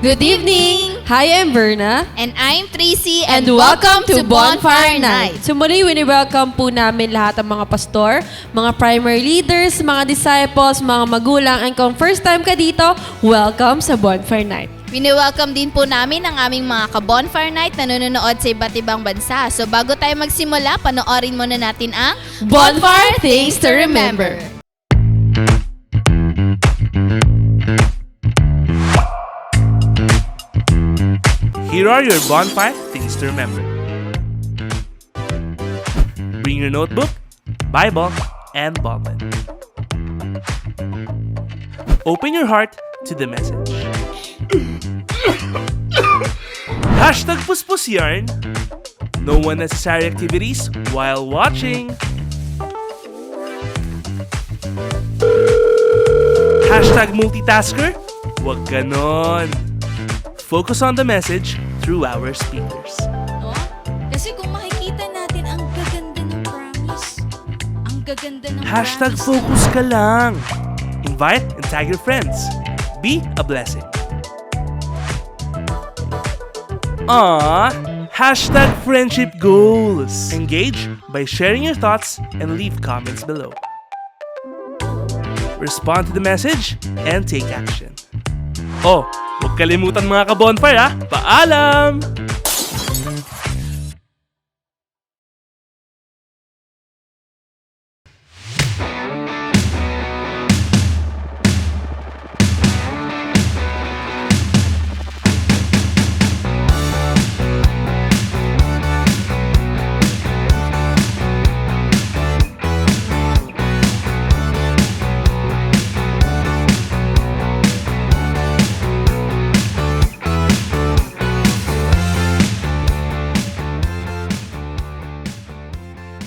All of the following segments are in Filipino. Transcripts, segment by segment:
Good evening! Hi, I'm Verna. And I'm Tracy, And welcome to Bonfire Night. So muli, wini-welcome po namin lahat ng mga pastor, mga primary leaders, mga disciples, mga magulang, and kung first time ka dito, welcome sa Bonfire Night. Wini-welcome din po namin ang aming mga ka-Bonfire Night na nanonood sa iba't ibang bansa. So bago tayo magsimula, panoorin muna natin ang Bonfire Things to Remember. Here are your bonfire things to remember. Bring your notebook, Bible, and ballpen. Open your heart to the message. Hashtag Puspus Yarn. No unnecessary activities while watching. Hashtag multitasker. Wag ganon. Focus on the message through our speakers. No? Kasi kung makikita natin, ang gaganda ng promise. Ang gaganda ng Hashtag promise. focus ka lang. Invite and tag your friends. Be a blessing. Hashtag friendship goals. Engage by sharing your thoughts and leave comments below. Respond to the message and take action. Oh, huwag kalimutan mga ka-bonfire ha. Paalam!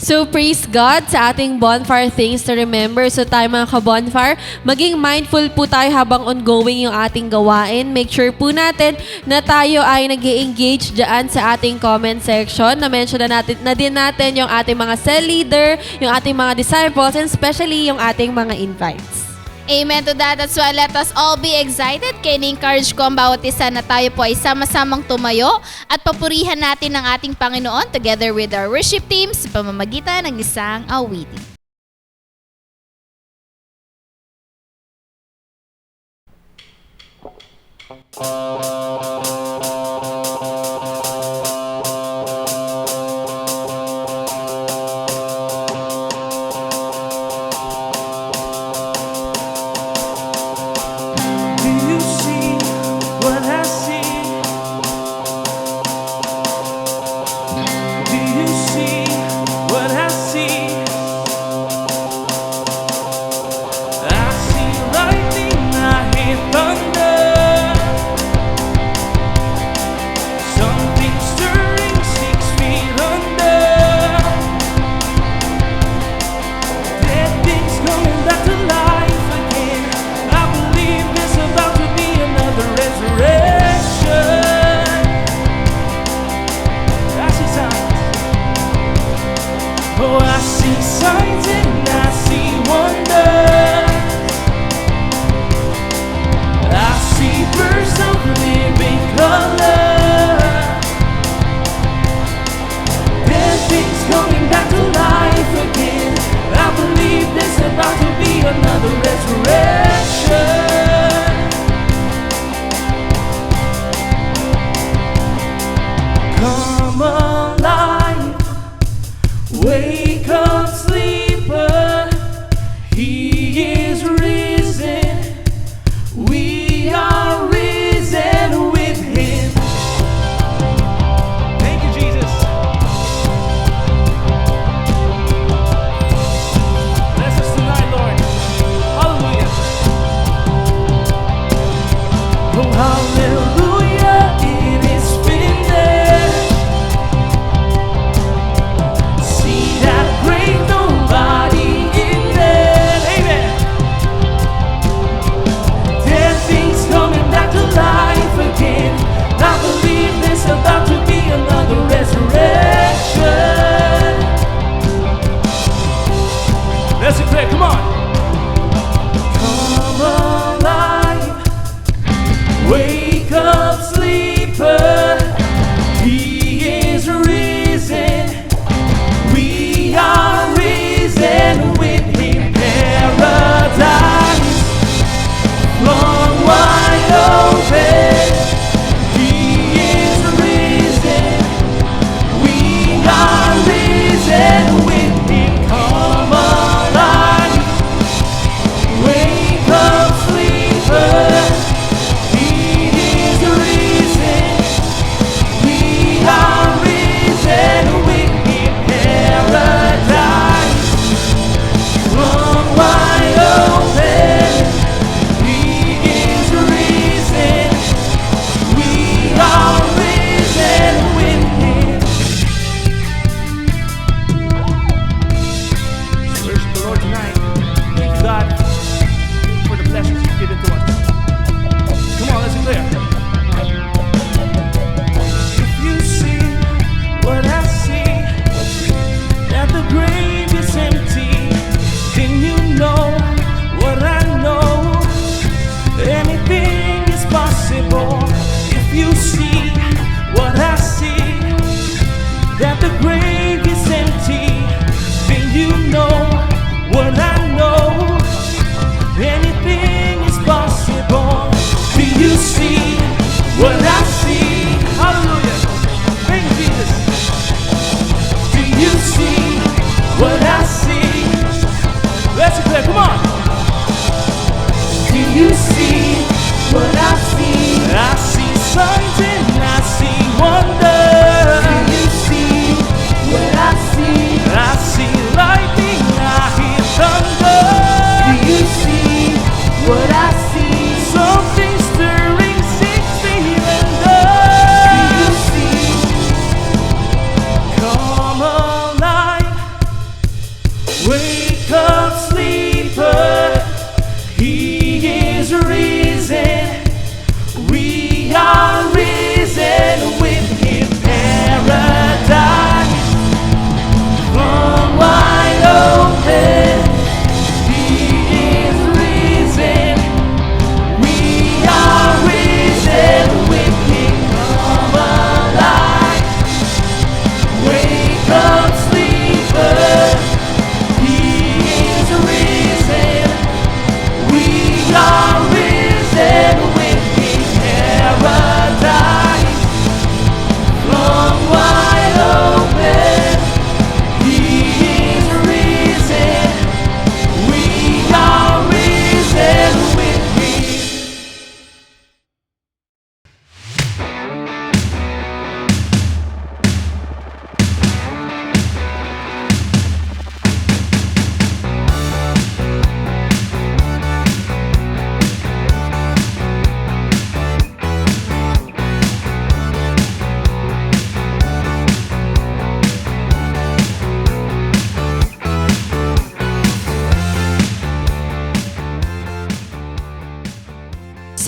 So praise God sa ating Bonfire Things to Remember. So tayo mga ka-bonfire, maging mindful po tayo habang ongoing yung ating gawain. Make sure po natin na tayo ay nag-engage dyan sa ating comment section. Na-mention na din natin yung ating mga cell leader, yung ating mga disciples, and especially yung ating mga invites. Amen to that. That's why let us all be excited. Kaya ni-encourage ko ang bawat isa na tayo po ay sama-samang tumayo at papurihan natin ang ating Panginoon together with our worship teams sa pamamagitan ng isang awitin. Do you see what I see? Do you see what I see? I see lightning, I hear thunder. Something stirring 6 feet under. Dead things coming back to life again. I believe there's about to be another resurrection. I see signs. Oh, I see signs and I see wonders. I see bursts of living color. Dead things coming back to life again. I believe there's about to be another resurrection. Come alive, wake up, sleeper. He is risen. We are risen with him. Thank you, Jesus. Bless us tonight, Lord. Hallelujah. Oh, hallelujah. It is finished. See that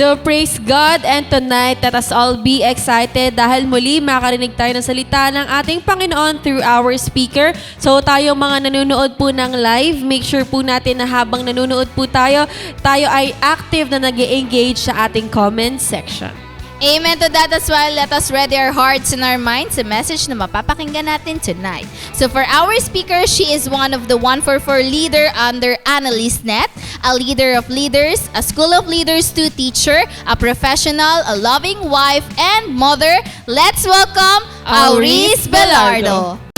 So praise God, and tonight let us all be excited dahil muli makarinig tayo ng salita ng ating Panginoon through our speaker. So tayong mga nanonood po ng live, make sure po natin na habang nanonood po tayo ay active na nag-engage sa ating comment section. Amen to that as well. Let us ready our hearts and our minds sa message na mapapakinggan natin tonight. So for our speaker, she is one of the 144 leader under Annalise Net, a leader of leaders, a school of leaders 2 teacher, a professional, a loving wife, and mother. Let's welcome Auris Belardo.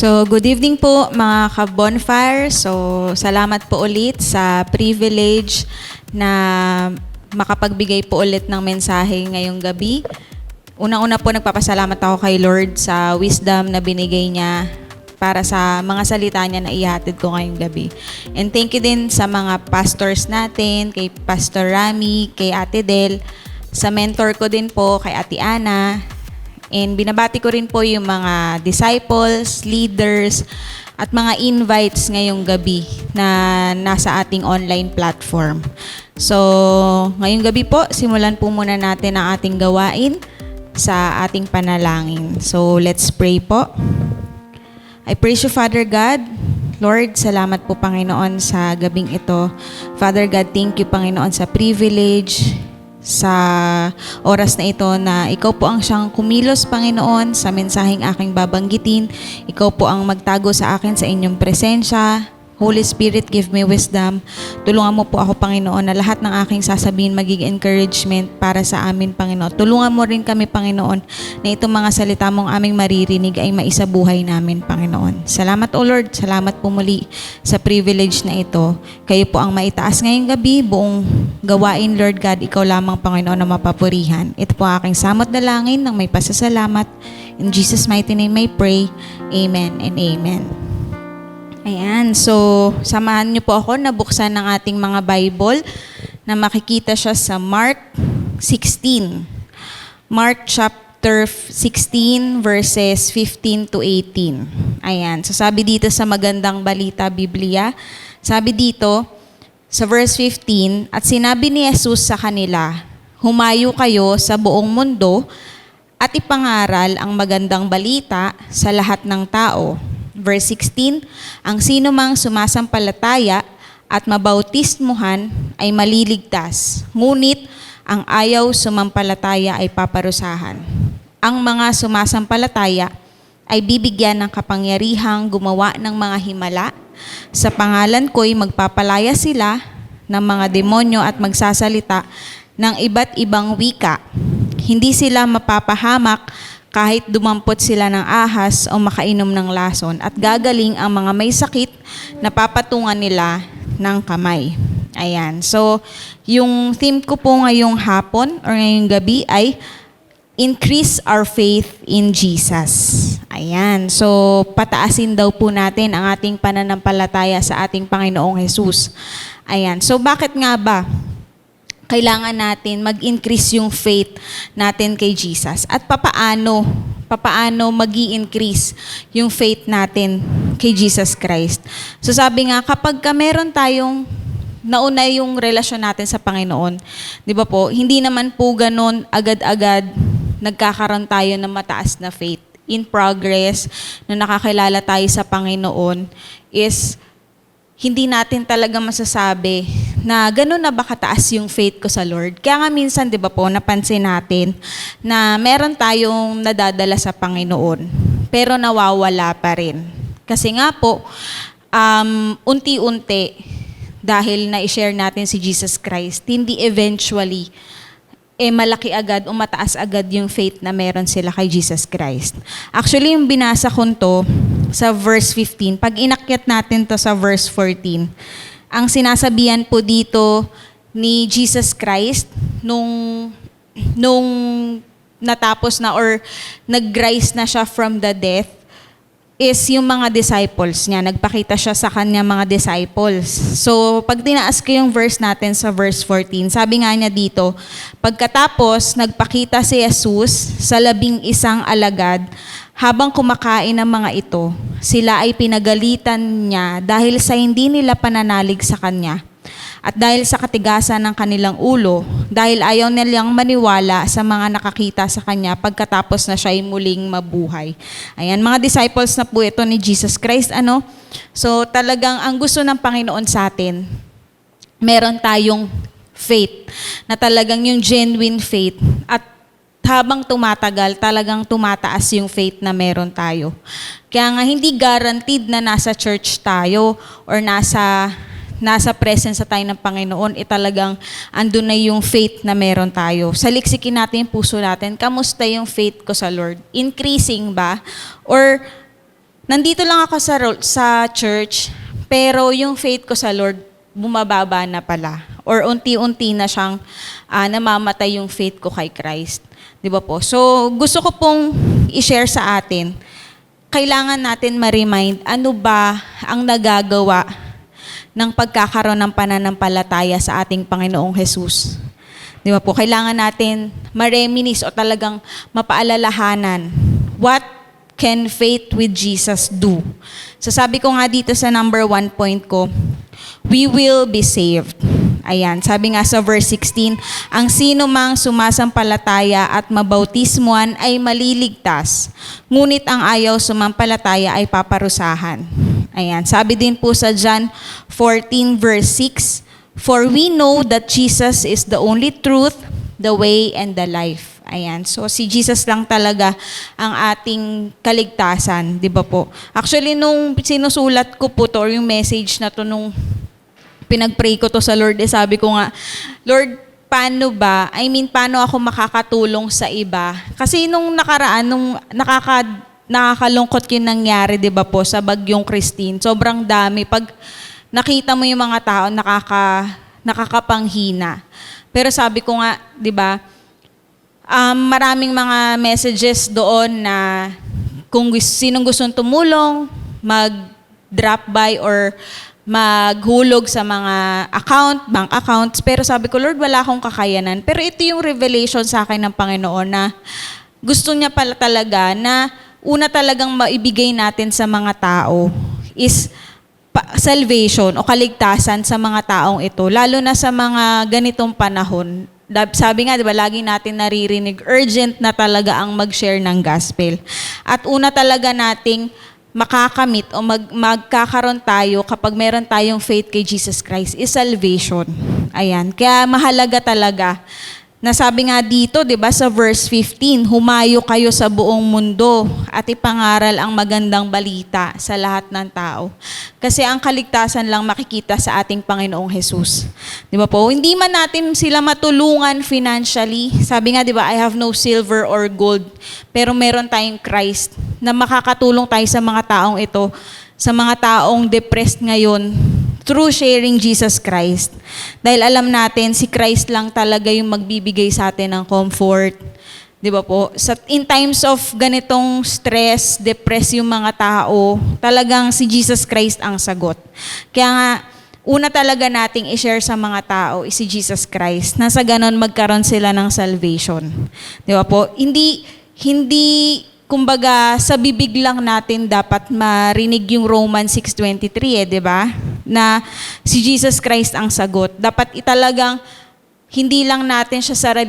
So, good evening po mga ka-bonfire. So, salamat po ulit sa privilege na makapagbigay po ulit ng mensahe ngayong gabi. Unang-una po nagpapasalamat ako kay Lord sa wisdom na binigay niya para sa mga salita niya na ihatid ko ngayong gabi. And thank you din sa mga pastors natin, kay Pastor Rami, kay Ate Del, sa mentor ko din po, kay Ate Ana. And binabati ko rin po yung mga disciples, leaders, at mga invites ngayong gabi na nasa ating online platform. So, ngayong gabi po, simulan po muna natin ang ating gawain sa ating panalangin. So, let's pray po. I praise you, Father God. Lord, salamat po, Panginoon, sa gabing ito. Father God, thank you, Panginoon, sa privilege, sa oras na ito na ikaw po ang siyang kumilos, Panginoon, sa mensaheng aking babanggitin. Ikaw po ang magtago sa akin sa inyong presensya. Holy Spirit, give me wisdom. Tulungan mo po ako, Panginoon, na lahat ng aking sasabihin magiging encouragement para sa amin, Panginoon. Tulungan mo rin kami, Panginoon, na itong mga salita mong aming maririnig ay maisabuhay namin, Panginoon. Salamat, O Lord. Salamat po muli sa privilege na ito. Kayo po ang maitaas ngayong gabi, buong gawain, Lord God, ikaw lamang, Panginoon, na mapapurihan. Ito po ang aking samot dalangin ng may pasasalamat. In Jesus' mighty name I pray. Amen and amen. Ayan, so samahan niyo po ako na buksan ng ating mga Bible na makikita siya sa Mark 16. Mark chapter 16 verses 15 to 18. Ayan, so sabi dito sa Magandang Balita Biblia, sabi dito sa verse 15, at sinabi ni Jesus sa kanila, humayo kayo sa buong mundo at ipangaral ang magandang balita sa lahat ng tao. Verse 16, ang sino mang sumasampalataya at mabautismuhan ay maliligtas, ngunit ang ayaw sumampalataya ay paparusahan. Ang mga sumasampalataya ay bibigyan ng kapangyarihang gumawa ng mga himala. Sa pangalan ko'y magpapalaya sila ng mga demonyo at magsasalita ng iba't ibang wika. Hindi sila mapapahamak kahit dumampot sila ng ahas o makainom ng lason, at gagaling ang mga may sakit na papatungan nila ng kamay. Ayan. So, yung theme ko po ngayong hapon or ngayong gabi ay increase our faith in Jesus. Ayan. So, pataasin daw po natin ang ating pananampalataya sa ating Panginoong Jesus. Ayan. So, bakit nga ba kailangan natin mag-increase yung faith natin kay Jesus? At papaano mag-i-increase yung faith natin kay Jesus Christ? So sabi nga, kapag meron tayong nauna yung relasyon natin sa Panginoon, di ba po, hindi naman po ganun agad-agad nagkakaroon tayo ng mataas na faith. In progress, na nakakilala tayo sa Panginoon, is hindi natin talaga masasabi na gano'n na ba kataas yung faith ko sa Lord. Kaya nga minsan, di ba po, napansin natin na meron tayong nadadala sa Panginoon, pero nawawala pa rin. Kasi nga po, unti-unti, dahil na-share natin si Jesus Christ, hindi eventually, malaki agad o mataas agad yung faith na meron sila kay Jesus Christ. Actually, yung binasa ko to sa verse 15, pag inakyat natin to sa verse 14, ang sinasabihan po dito ni Jesus Christ nung natapos na or nag-rise na siya from the death, is yung mga disciples niya. Nagpakita siya sa kanya mga disciples. So, pag tinaas ko yung verse natin sa verse 14, sabi nga niya dito, pagkatapos, nagpakita si Jesus sa 11 alagad, habang kumakain ng mga ito, sila ay pinagalitan niya dahil sa hindi nila pananalig sa kanya. At dahil sa katigasan ng kanilang ulo, dahil ayaw nilang maniwala sa mga nakakita sa kanya pagkatapos na siya ay muling mabuhay. Ayan, mga disciples na po ito ni Jesus Christ. So talagang ang gusto ng Panginoon sa atin, meron tayong faith, na talagang yung genuine faith. At habang tumatagal, talagang tumataas yung faith na meron tayo. Kaya nga hindi guaranteed na nasa church tayo or nasa presence tayo ng Panginoon, talagang andun na yung faith na meron tayo. Saliksikin natin yung puso natin, kamusta yung faith ko sa Lord? Increasing ba? Or nandito lang ako sa church, pero yung faith ko sa Lord, bumababa na pala. Or unti-unti na siyang namamatay yung faith ko kay Christ. Di ba po? So gusto ko pong i-share sa atin, kailangan natin ma-remind ano ba ang nagagawa ng pagkakaroon ng pananampalataya sa ating Panginoong Jesus. Di ba po? Kailangan natin ma-reminisce o talagang mapaalalahanan. What can faith with Jesus do? So sabi ko nga dito sa number 1 point ko, we will be saved. Ayan, sabi nga sa verse 16, ang sino mang sumasampalataya at mabautismuhan ay maliligtas, ngunit ang ayaw sumampalataya ay paparusahan. Ayan, sabi din po sa John 14 verse 6, for we know that Jesus is the only truth, the way, and the life. Ayan, so si Jesus lang talaga ang ating kaligtasan, di ba po? Actually, nung sinusulat ko po to, or yung message na to, nung pinag-pray ko to sa Lord, sabi ko nga, Lord, paano ako makakatulong sa iba? Kasi nung nakaraan, nung nakakalungkot yung nangyari, di ba po, sa Bagyong Christine. Sobrang dami. Pag nakita mo yung mga tao, nakakapanghina. Pero sabi ko nga, di ba, maraming mga messages doon na kung sinong gustong tumulong, mag-drop by or maghulog sa mga bank accounts. Pero sabi ko, Lord, wala akong kakayanan. Pero ito yung revelation sa akin ng Panginoon na gusto niya pala talaga na una talagang maibigay natin sa mga tao is salvation o kaligtasan sa mga taong ito. Lalo na sa mga ganitong panahon. Sabi nga, di ba, lagi natin naririnig, urgent na talaga ang mag-share ng gospel. At una talaga nating makakamit o magkakaroon tayo kapag meron tayong faith kay Jesus Christ is salvation. Ayan. Kaya mahalaga talaga. Nasabi nga dito, 'di ba, sa verse 15, humayo kayo sa buong mundo at ipangaral ang magandang balita sa lahat ng tao. Kasi ang kaligtasan lang makikita sa ating Panginoong Jesus. 'Di ba po? Hindi man natin sila matulungan financially. Sabi nga, 'di ba, I have no silver or gold, pero meron tayong Christ na makakatulong tayo sa mga taong ito, sa mga taong depressed ngayon, through sharing Jesus Christ. Dahil alam natin, si Christ lang talaga yung magbibigay sa atin ng comfort. Di ba po? In times of ganitong stress, depress yung mga tao, talagang si Jesus Christ ang sagot. Kaya nga, una talaga nating i-share sa mga tao is si Jesus Christ. Nasa ganon magkaroon sila ng salvation. Di ba po? Hindi kumbaga, sa bibig lang natin dapat marinig yung Romans 6:23, di ba? Na si Jesus Christ ang sagot. Dapat italagang hindi lang natin siya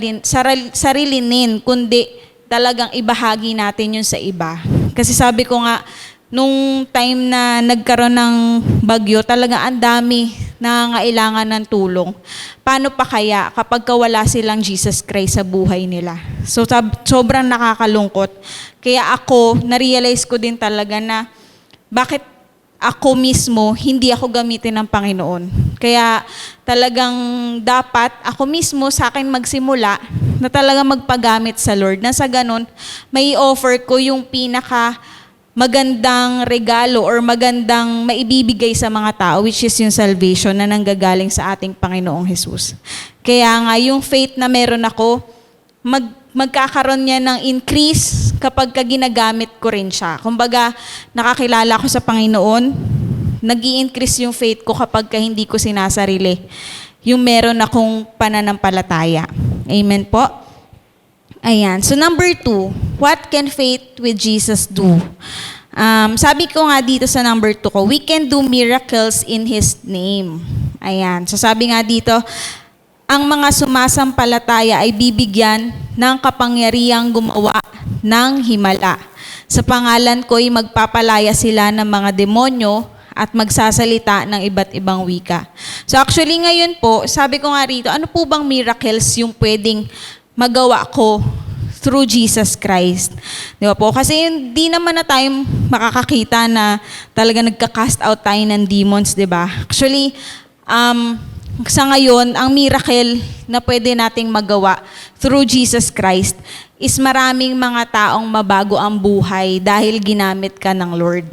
sarilinin, kundi talagang ibahagi natin yun sa iba. Kasi sabi ko nga, nung time na nagkaroon ng bagyo, talaga ang dami nangangailangan ng tulong. Paano pa kaya kapag wala silang Jesus Christ sa buhay nila? So sobrang nakakalungkot. Kaya na-realize ko din talaga na bakit ako mismo, hindi ako gamitin ng Panginoon. Kaya talagang dapat ako mismo sa akin magsimula na talagang magpagamit sa Lord. Na sa ganun, may offer ko yung magandang regalo or magandang maibibigay sa mga tao, which is yung salvation na nanggagaling sa ating Panginoong Jesus. Kaya nga, yung faith na meron ako, magkakaroon niya ng increase kapag ginagamit ko rin siya. Kumbaga, nakakilala ko sa Panginoon, nag-i-increase yung faith ko kapag hindi ko sinasarili yung meron akong pananampalataya. Amen po? Ayan. So number 2, what can faith with Jesus do? Sabi ko nga dito sa number 2 ko, we can do miracles in His name. Ayan. So sabi nga dito, ang mga sumasampalataya ay bibigyan ng kapangyarihang gumawa ng himala. Sa pangalan ko'y magpapalaya sila ng mga demonyo at magsasalita ng iba't ibang wika. So actually ngayon po, sabi ko nga rito, ano po bang miracles yung pwedeng magawa ko through Jesus Christ? Di ba po? Kasi hindi naman na tayo makakakita na talaga nagka-cast out tayo ng demons, di ba? Actually, sa ngayon, ang miracle na pwede nating magawa through Jesus Christ is maraming mga taong mabago ang buhay dahil ginamit ka ng Lord.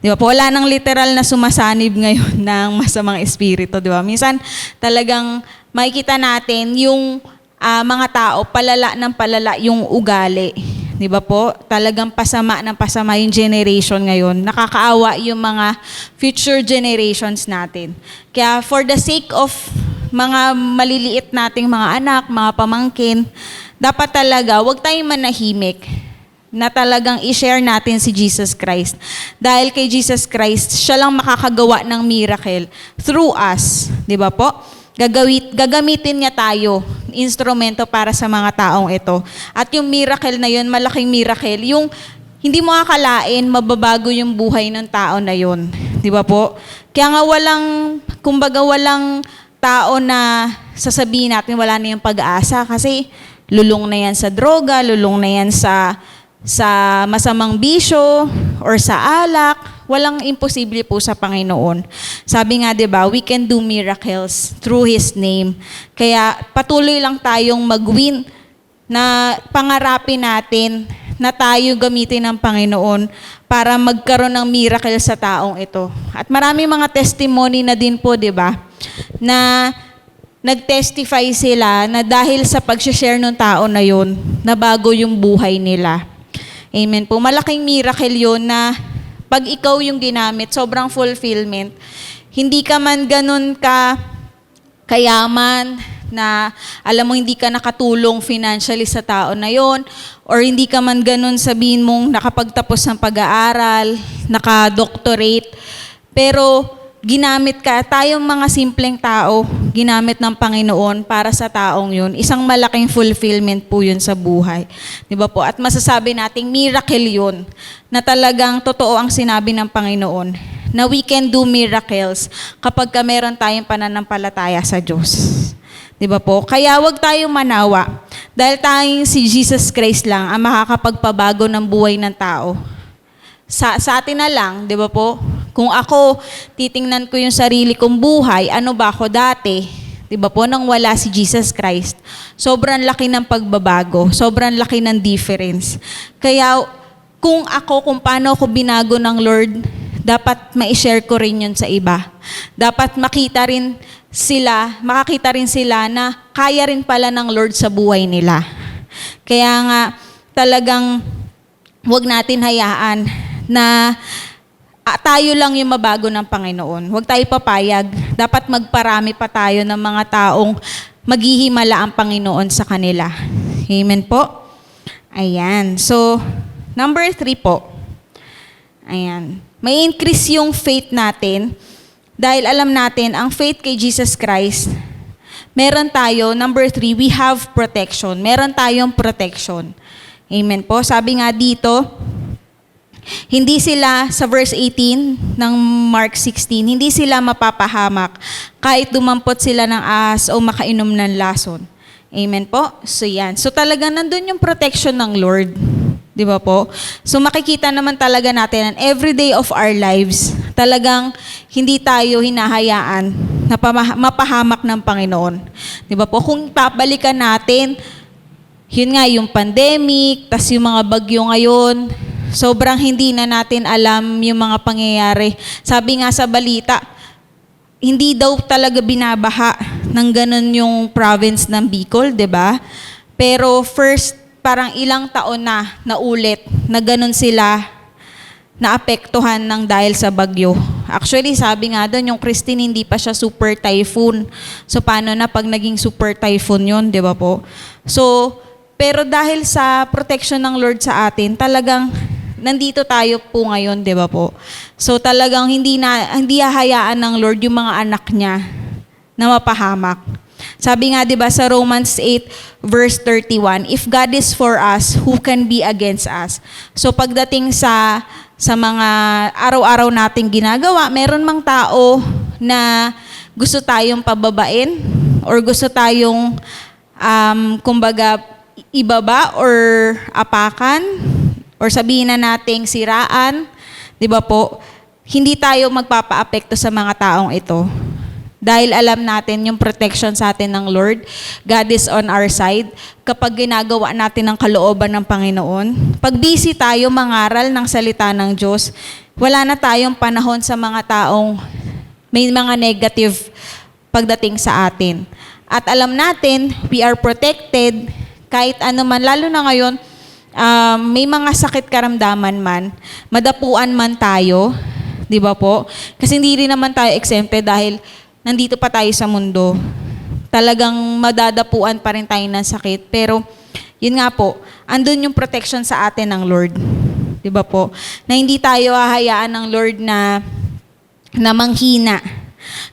Di ba po? Wala nang literal na sumasanib ngayon ng masamang espiritu, di ba? Minsan talagang makikita natin yung mga tao, palala ng palala yung ugali. Di ba po? Talagang pasama ng pasama yung generation ngayon. Nakakaawa yung mga future generations natin. Kaya for the sake of mga maliliit nating mga anak, mga pamangkin, dapat talaga wag tayong manahimik na talagang i-share natin si Jesus Christ. Dahil kay Jesus Christ, siya lang makakagawa ng miracle through us. Di ba po? Gagamitin niya tayo, instrumento para sa mga taong ito. At yung miracle na yun, malaking miracle, yung hindi mo akalain, mababago yung buhay ng tao na yun. Di ba po? Kaya nga walang tao na sasabihin natin wala na yung pag-asa kasi lulong na yan sa droga, lulong na yan sa masamang bisyo or sa alak. Walang imposible po sa Panginoon. Sabi nga, 'di ba, we can do miracles through His name. Kaya patuloy lang tayong mag-win na pangarapin natin na tayo gamitin ng Panginoon para magkaroon ng miracle sa taong ito. At marami mga testimony na din po, 'di ba, na nag-testify sila na dahil sa pag-share ng tao na yun, nabago yung buhay nila. Amen po. Malaking miracle yun na pag ikaw yung ginamit, sobrang fulfillment. Hindi ka man ganun kayaman na alam mo hindi ka nakatulong financially sa tao na yon, or hindi ka man ganun sabihin mong nakapagtapos ng pag-aaral, naka-doctorate, pero ginamit ka, tayong mga simpleng tao, ginamit ng Panginoon para sa taong yun. Isang malaking fulfillment po yun sa buhay. Di ba po? At masasabi nating miracle yun, na talagang totoo ang sinabi ng Panginoon, na we can do miracles kapag meron tayong pananampalataya sa Diyos. Di ba po? Kaya wag tayong manawa, dahil tayong si Jesus Christ lang ang makakapagpabago ng buhay ng tao. Sa atin na lang, di ba po? Kung ako, titingnan ko yung sarili kong buhay, ano ba ako dati? Di ba po, nang wala si Jesus Christ? Sobrang laki ng pagbabago, sobrang laki ng difference. Kaya, kung paano ako binago ng Lord, dapat ma-share ko rin yun sa iba. Dapat makakita rin sila na kaya rin pala ng Lord sa buhay nila. Kaya nga, talagang huwag natin hayaan na tayo lang yung mabago ng Panginoon. Huwag tayo papayag. Dapat magparami pa tayo ng mga taong maghihimala ang Panginoon sa kanila. Amen po? Ayan. So, number 3 po. Ayan. May increase yung faith natin dahil alam natin, ang faith kay Jesus Christ, meron tayo, number 3, we have protection. Meron tayong protection. Amen po? Sabi nga dito, hindi sila, sa verse 18 ng Mark 16, hindi sila mapapahamak kahit dumampot sila ng ahas o makainom ng lason. Amen po? So yan. So talaga nandun yung protection ng Lord. Di ba po? So makikita naman talaga natin ang every day of our lives, talagang hindi tayo hinahayaan na mapahamak ng Panginoon. Di ba po? Kung babalikan natin, yun nga yung pandemic, tas yung mga bagyo ngayon, sobrang hindi na natin alam yung mga pangyayari. Sabi nga sa balita, hindi daw talaga binabaha ng ganun yung province ng Bicol, 'di ba? Pero first parang ilang taon na naulit na ganun sila naapektuhan ng dahil sa bagyo. Actually, sabi nga doon, yung Christine hindi pa siya super typhoon. So, paano na pag naging super typhoon yun, di ba po? So, pero dahil sa protection ng Lord sa atin, talagang nandito tayo po ngayon, di ba po? So, talagang hindi hahayaan ng Lord yung mga anak niya na mapahamak. Sabi nga 'di ba sa Romans 8 verse 31, if God is for us, who can be against us? So pagdating sa mga araw-araw nating ginagawa, meron mang tao na gusto tayong pababain or gusto tayong kumbaga ibaba or apakan or sabihin na nating siraan, 'di ba po? Hindi tayo magpapaapekto sa mga taong ito. Dahil alam natin yung protection sa atin ng Lord, God is on our side. Kapag ginagawa natin ang kalooban ng Panginoon, pag busy tayo mangaral ng salita ng Diyos, wala na tayong panahon sa mga taong may mga negative pagdating sa atin. At alam natin, we are protected kahit ano man, lalo na ngayon, may mga sakit karamdaman man, madapuan man tayo, di ba po? Kasi hindi rin naman tayo exempted dahil nandito pa tayo sa mundo. Talagang madadapuan pa rin tayo ng sakit. Pero, yun nga po, andun yung protection sa atin ng Lord. Di ba po? Na hindi tayo hahayaan ng Lord na manghina.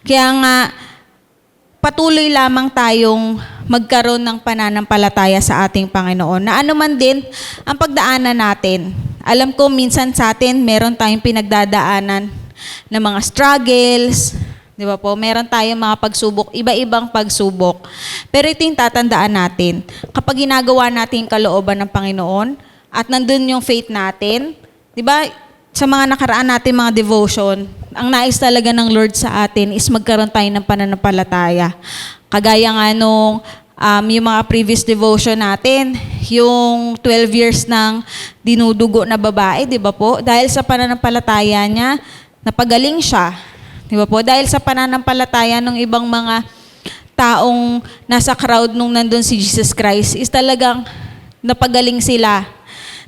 Kaya nga, patuloy lamang tayong magkaroon ng pananampalataya sa ating Panginoon. Na ano man din ang pagdaanan natin. Alam ko, minsan sa atin, meron tayong pinagdadaanan ng mga struggles. Di ba po? Meron tayong mga pagsubok, iba-ibang pagsubok. Pero ito yung tatandaan natin. Kapag ginagawa natin yung kalooban ng Panginoon at nandun yung faith natin, di ba, sa mga nakaraan natin mga devotion, ang nais talaga ng Lord sa atin is magkaroon tayo ng pananampalataya. Kagaya nga nung yung mga previous devotion natin, yung 12 years ng dinudugo na babae, di ba po? Dahil sa pananampalataya niya, napagaling siya. Di ba po? Dahil sa pananampalataya ng ibang mga taong nasa crowd nung nandun si Jesus Christ, is talagang napagaling sila.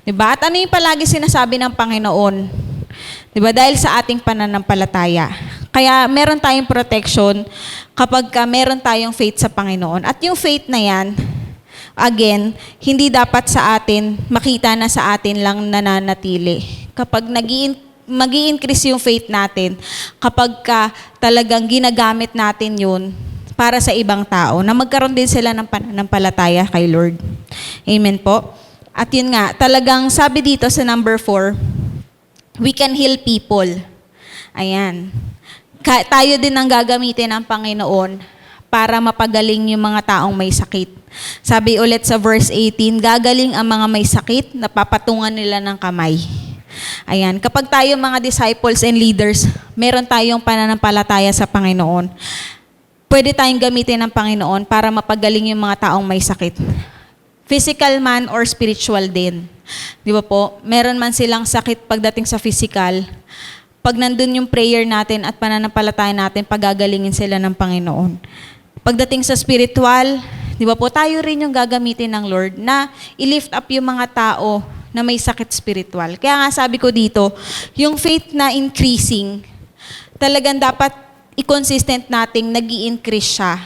Di ba? At ano yung palagi sinasabi ng Panginoon? Di ba? Dahil sa ating pananampalataya. Kaya meron tayong protection kapag meron tayong faith sa Panginoon. At yung faith na yan, again, hindi dapat sa atin, makita na sa atin lang nananatili. Kapag mag-i-increase yung faith natin kapag talagang ginagamit natin yun para sa ibang tao, na magkaroon din sila ng pananampalataya kay Lord. Amen po. At yun nga, talagang sabi dito sa number 4, we can heal people. Ayan. Tayo din ang gagamitin ng Panginoon para mapagaling yung mga taong may sakit. Sabi ulit sa verse 18, gagaling ang mga may sakit, napapatungan nila ng kamay. Ayan, kapag tayo mga disciples and leaders, meron tayong pananampalataya sa Panginoon. Pwede tayong gamitin ng Panginoon para mapagaling yung mga taong may sakit. Physical man or spiritual din. Di ba po? Meron man silang sakit pagdating sa physical. Pag nandun yung prayer natin at pananampalataya natin, pagagalingin sila ng Panginoon. Pagdating sa spiritual, di ba po, tayo rin yung gagamitin ng Lord na i-lift up yung mga tao na may sakit spiritual. Kaya nga sabi ko dito, yung faith na increasing, talagang dapat i-consistent nating nag-i-increase siya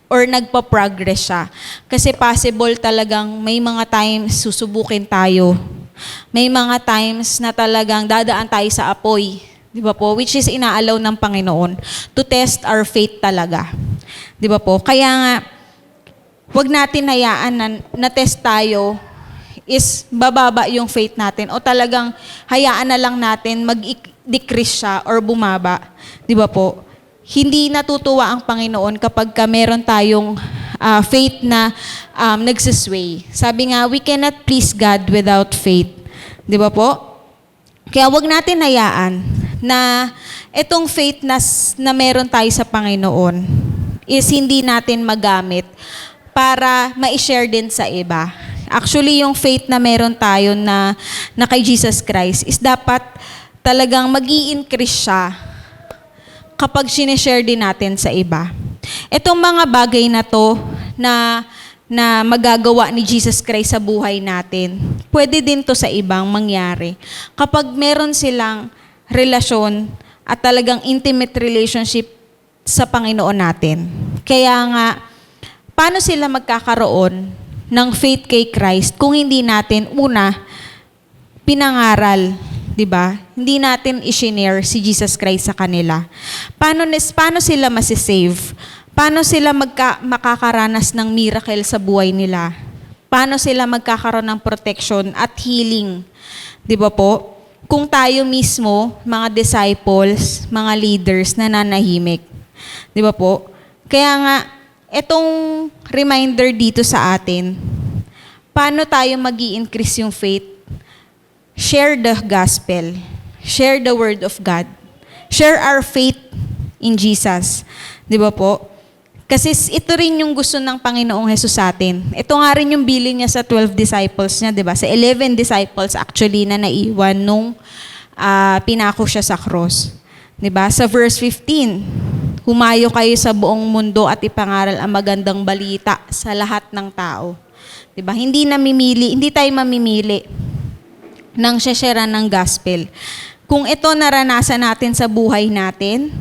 or nagpa-progress siya. Kasi possible talagang may mga times susubukin tayo. May mga times na talagang dadaan tayo sa apoy. Di ba po? Which is inaalaw ng Panginoon to test our faith talaga. Di ba po? Kaya nga, huwag natin hayaan na test tayo is bababa yung faith natin o talagang hayaan na lang natin mag-decrease siya or bumaba. Di ba po? Hindi natutuwa ang Panginoon kapag meron tayong faith na nagsisway. Sabi nga, we cannot please God without faith. Di ba po? Kaya wag natin hayaan na itong faith na meron tayo sa Panginoon is hindi natin magamit para ma-share din sa iba. Actually, yung faith na meron tayo na kay Jesus Christ is dapat talagang mag-i-increase siya kapag sinishare din natin sa iba. Itong mga bagay na to na na magagawa ni Jesus Christ sa buhay natin, pwede din to sa ibang mangyari. Kapag meron silang relasyon at talagang intimate relationship sa Panginoon natin. Kaya nga, paano sila magkakaroon ng faith kay Christ kung hindi natin, una, pinangaral, di ba? Hindi natin i-share si Jesus Christ sa kanila. Paano sila masisave? Paano sila makakaranas ng miracle sa buhay nila? Paano sila magkakaroon ng protection at healing? Di ba po? Kung tayo mismo, mga disciples, mga leaders, nananahimik. Di ba po? Kaya nga, itong reminder dito sa atin, paano tayo mag-i-increase yung faith? Share the gospel. Share the word of God. Share our faith in Jesus. Di ba po? Kasi ito rin yung gusto ng Panginoong Hesus sa atin. Ito nga rin yung bilin niya sa 12 disciples niya, di ba? Sa 11 disciples actually na naiwan nung pinako siya sa cross. Di ba? Sa verse 15, humayo kayo sa buong mundo at ipangaral ang magandang balita sa lahat ng tao. Di ba? Hindi tayo mamimili ng share ng gospel. Kung ito naranasan natin sa buhay natin,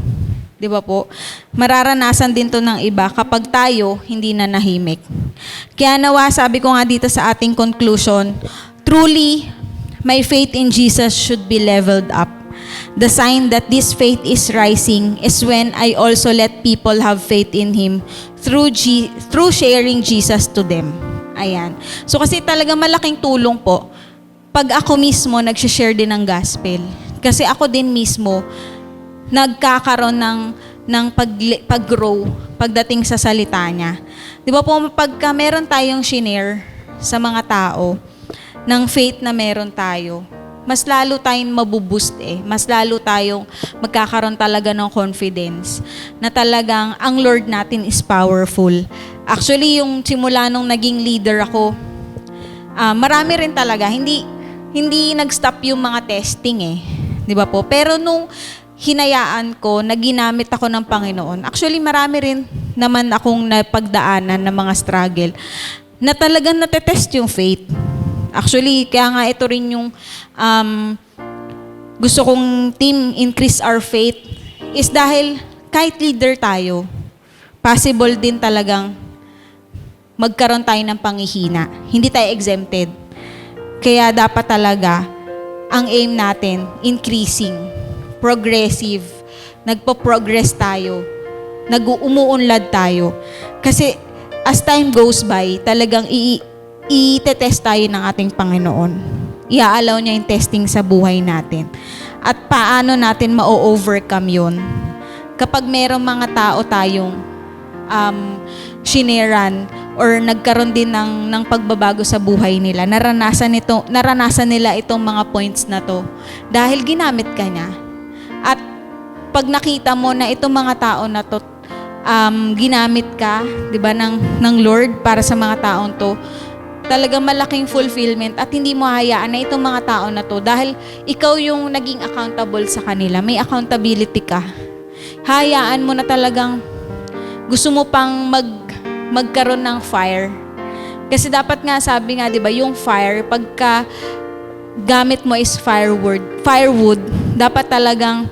di ba po? Mararanasan din to ng iba kapag tayo hindi na nahimik. Kaya nawa, sabi ko nga dito sa ating conclusion, truly, my faith in Jesus should be leveled up. The sign that this faith is rising is when I also let people have faith in Him through sharing Jesus to them. Ayan. So kasi talaga malaking tulong po pag ako mismo nag-share din ng gospel. Kasi ako din mismo, nagkakaroon ng pag-grow pagdating sa salita niya. Di ba po, pagka meron tayong shinare sa mga tao, ng faith na meron tayo, mas lalo tayong mabuboost Mas lalo tayong magkakaroon talaga ng confidence na talagang ang Lord natin is powerful. Actually, yung simula nung naging leader ako, marami rin talaga. Hindi nag-stop yung mga testing Di ba po? Pero nung hinayaan ko na ginamit ako ng Panginoon. Actually, marami rin naman akong napagdaanan ng mga struggle na talagang natetest yung faith. Actually, kaya nga ito rin yung gusto kong team increase our faith is dahil kahit leader tayo, possible din talagang magkaroon tayo ng panghihina. Hindi tayo exempted. Kaya dapat talaga ang aim natin, increasing, progressive, nagpo-progress tayo, umuunlad tayo. Kasi as time goes by, talagang i-test tayo ng ating Panginoon. I-allow niya yung testing sa buhay natin. At paano natin ma-overcome yun? Kapag merong mga tao tayong shineran or nagkaroon din ng pagbabago sa buhay nila, naranasan nila itong mga points na to dahil ginamit ka niya. At pag nakita mo na itong mga tao na to, ginamit ka, di ba, ng Lord para sa mga taong to, talagang malaking fulfillment at hindi mo hayaan na itong mga tao na to dahil ikaw yung naging accountable sa kanila. May accountability ka. Hayaan mo na talagang gusto mo pang magkaroon ng fire. Kasi dapat nga, sabi nga, di ba, yung fire, pagka gamit mo is firewood, dapat talagang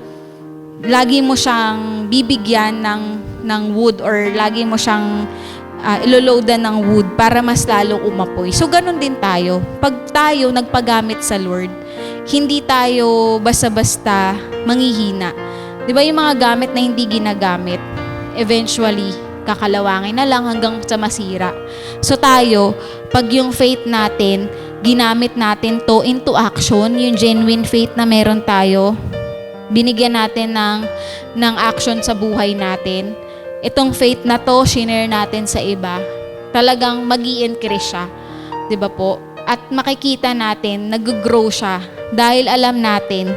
lagi mo siyang bibigyan ng wood or lagi mo siyang iloloadan ng wood para mas lalong umapoy. So, ganun din tayo. Pag tayo nagpagamit sa Lord, hindi tayo basta-basta manghihina. Di ba yung mga gamit na hindi ginagamit, eventually, kakalawangin na lang hanggang sa masira. So tayo, pag yung faith natin, ginamit natin to into action, yung genuine faith na meron tayo, binigyan natin ng action sa buhay natin, itong faith na to, shinare natin sa iba, talagang mag-i-increase siya. Diba po? At makikita natin, nag-grow siya dahil alam natin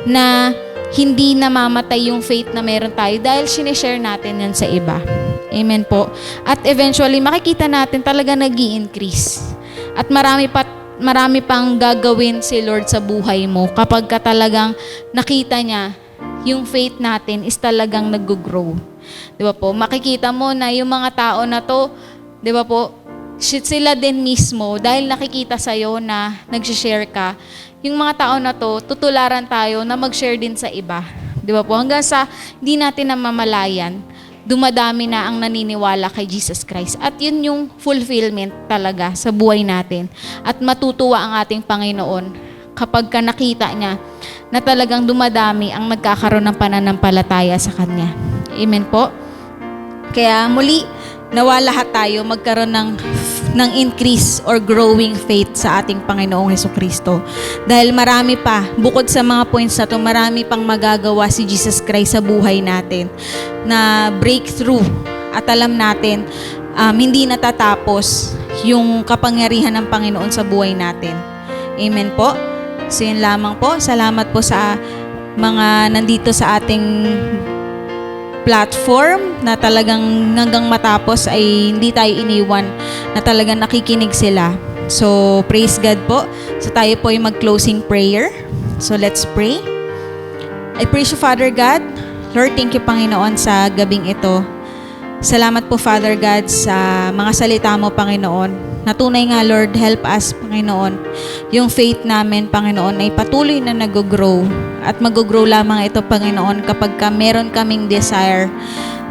na hindi namamatay yung faith na meron tayo dahil sinishare natin yan sa iba. Amen po. At eventually, makikita natin talaga nag-i-increase. At marami pang gagawin si Lord sa buhay mo kapag ka talagang nakita niya yung faith natin is talagang nag-grow. Di ba po? Makikita mo na yung mga tao na to, di ba po, sila din mismo, dahil nakikita sa'yo na nag-share ka, yung mga tao na to, tutularan tayo na mag-share din sa iba. Di ba po? Hanggang sa hindi natin namamalayan, dumadami na ang naniniwala kay Jesus Christ. At yun yung fulfillment talaga sa buhay natin. At matutuwa ang ating Panginoon kapag ka nakita niya na talagang dumadami ang nagkakaroon ng pananampalataya sa Kanya. Amen po. Kaya muli, nawa lahat tayo magkaroon ng increase or growing faith sa ating Panginoong Hesukristo. Dahil marami pa, bukod sa mga points na to, marami pang magagawa si Jesus Christ sa buhay natin na breakthrough. At alam natin, hindi natatapos yung kapangyarihan ng Panginoon sa buhay natin. Amen po. So yun lamang po. Salamat po sa mga nandito sa ating platform na talagang hanggang matapos ay hindi tayo iniwan, na talagang nakikinig sila. So, praise God po. So, tayo po ay mag-closing prayer. So, let's pray. I praise you, Father God. Lord, thank you, Panginoon, sa gabing ito. Salamat po, Father God, sa mga salita mo, Panginoon. Natunay nga, Lord, help us, Panginoon. Yung faith namin, Panginoon, ay patuloy na nag-grow. At mag-grow lamang ito, Panginoon, kapag meron kaming desire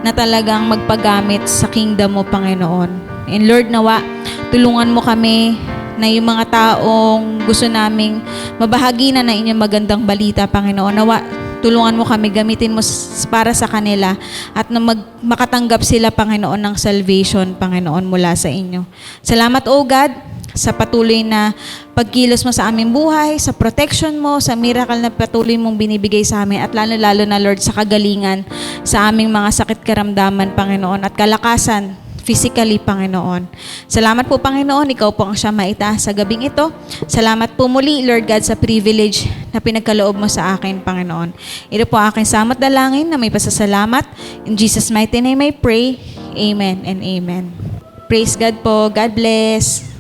na talagang magpagamit sa kingdom mo, Panginoon. And Lord, nawa, tulungan mo kami na yung mga taong gusto naming mabahagi na ng inyong magandang balita, Panginoon. Nawa, tulungan mo kami, gamitin mo para sa kanila at na makatanggap sila, Panginoon, ng salvation, Panginoon, mula sa inyo. Salamat, O God, sa patuloy na pagkilos mo sa aming buhay, sa protection mo, sa miracle na patuloy mong binibigay sa amin, at lalo-lalo na, Lord, sa kagalingan sa aming mga sakit karamdaman, Panginoon, at kalakasan physically, Panginoon. Salamat po, Panginoon. Ikaw po ang siya maitaas sa gabing ito. Salamat po muli, Lord God, sa privilege na pinagkaloob mo sa akin, Panginoon. Ito po aking samat dalangin na may pasasalamat. In Jesus' mighty name I pray. Amen and amen. Praise God po. God bless.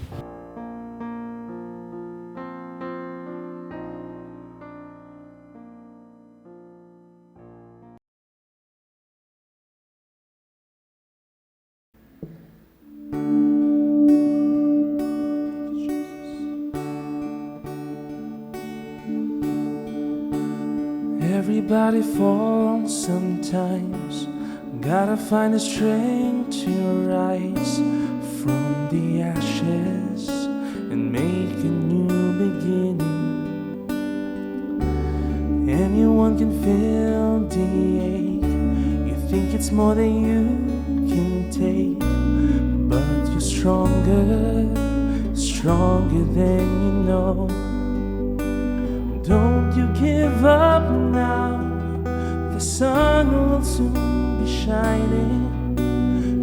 Everybody falls sometimes. Gotta find the strength to rise from the ashes and make a new beginning. Anyone can feel the ache. You think it's more than you can take, but you're stronger, stronger than you know. Don't you give up now. The sun will soon be shining.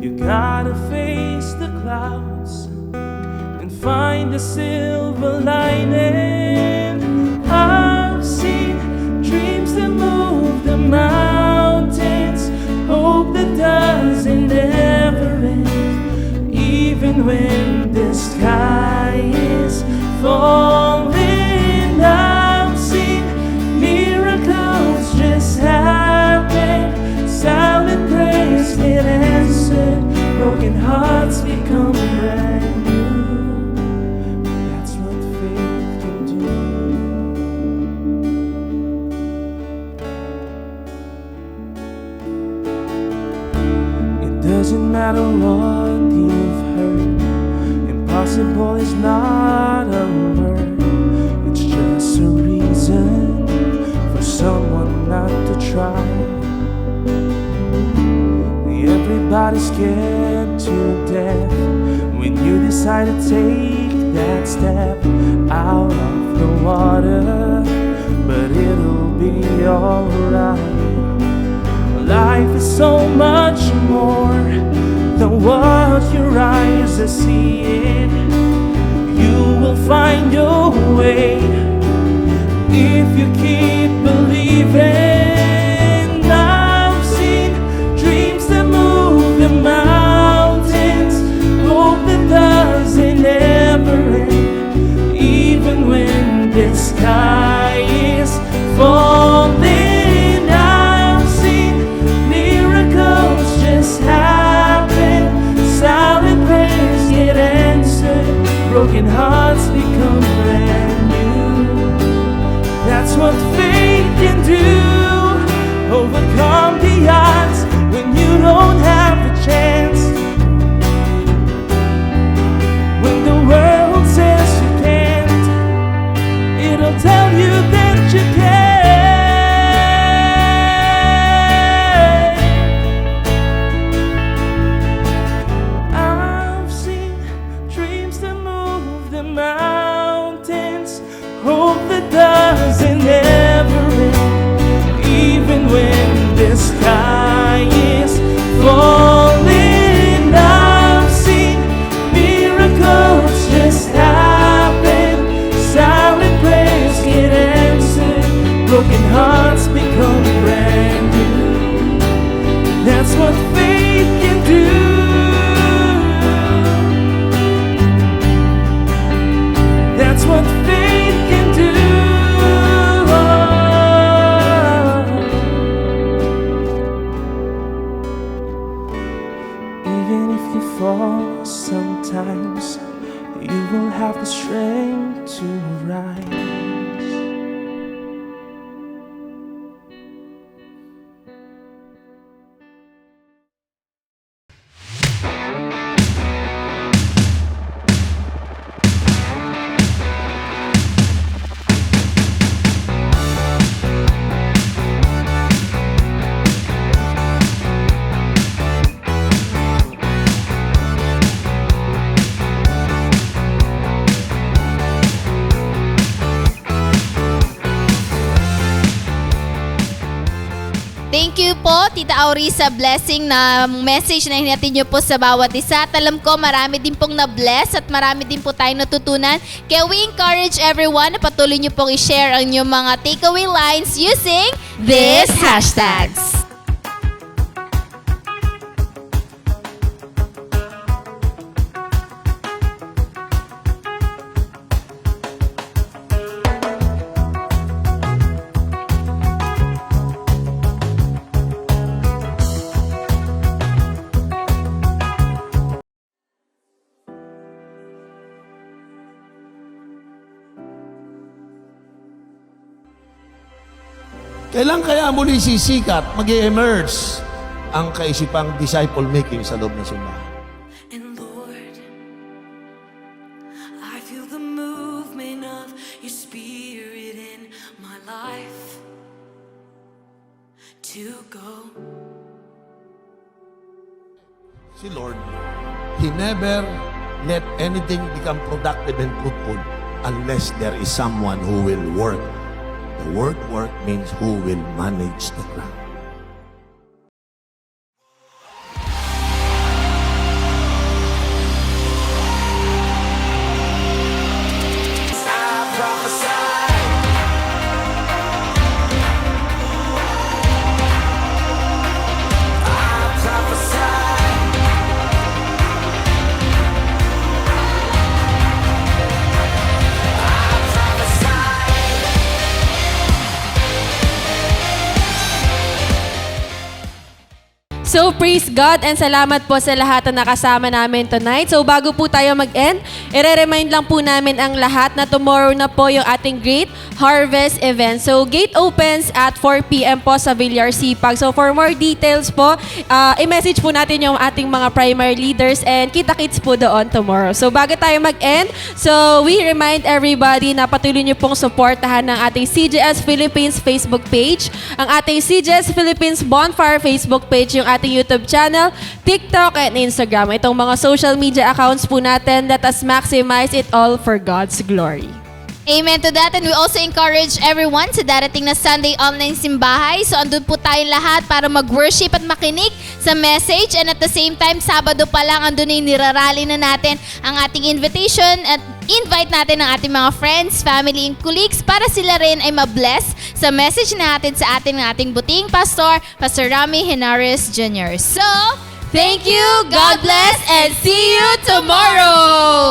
You gotta face the clouds and find the silver lining. I've seen dreams that move the mountains, hope that doesn't ever end, even when the sky is falling. I've seen miracles just happen, silent prayers get answered, broken hearts become brand new. That's what faith can do. It doesn't matter what you've heard, impossible is not a word. It's just a reason for someone not to try. Everybody's scared to death when you decide to take that step out of the water, but it'll be alright. Life is so much more than what your eyes are seeing. You will find your way if you keep believing. I've seen dreams that move the mountains, hope that doesn't ever end, even when the sky is falling. I've seen miracles just happen, silent prayers get answered, broken hearts become brand new. That's what faith can do. Overcome the odds when you don't have a chance. When the world says you can't, it'll tell you that you can. I've seen dreams that move the mountains, hope that doesn't ever end, even when the sky is falling. I've seen miracles just happen, silent prayers get answered, broken hearts become brand new. That's what faith can do. That's what faith can do. Even if you fall sometimes, you will have the strength to rise. Thank you po, Tita Auri, sa blessing na message na hinatid niyo po sa bawat isa. At alam ko, marami din pong na-bless at marami din po tayong natutunan. Kaya we encourage everyone na patuloy niyo pong i-share ang inyong mga takeaway lines using these hashtags. Kailan kaya muli sisikat, mag-emerge ang kaisipang disciple-making sa loob ng simbahan? And Lord, I feel the movement of your spirit in my life to go. Si Lord, He never let anything become productive and fruitful unless there is someone who will work. The word work means who will manage the ground. So, praise God and salamat po sa lahat na nakasama namin tonight. So, bago po tayo mag-end, i-remind lang po namin ang lahat na tomorrow na po yung ating Great Harvest event. So, gate opens at 4 p.m. po sa Villar Sipag. So, for more details po, i-message po natin yung ating mga primary leaders and kita-kits po doon tomorrow. So, bago tayo mag-end, so we remind everybody na patuloy niyo pong supportahan ng ating CJS Philippines Facebook page, ang ating CJS Philippines Bonfire Facebook page, yung ating YouTube channel, TikTok, and Instagram. Itong mga social media accounts po natin, let us maximize it all for God's glory. Amen to that. And we also encourage everyone sa darating na Sunday online simbahay. So andun po tayong lahat para mag-worship at makinig sa message. And at the same time, Sabado pa lang, andun na yung nirarally na natin ang ating invitation at invite natin ang ating mga friends, family, and colleagues para sila rin ay ma-bless sa message natin sa ating buting pastor, Pastor Rami Henares Jr. So, thank you, God bless, and see you tomorrow!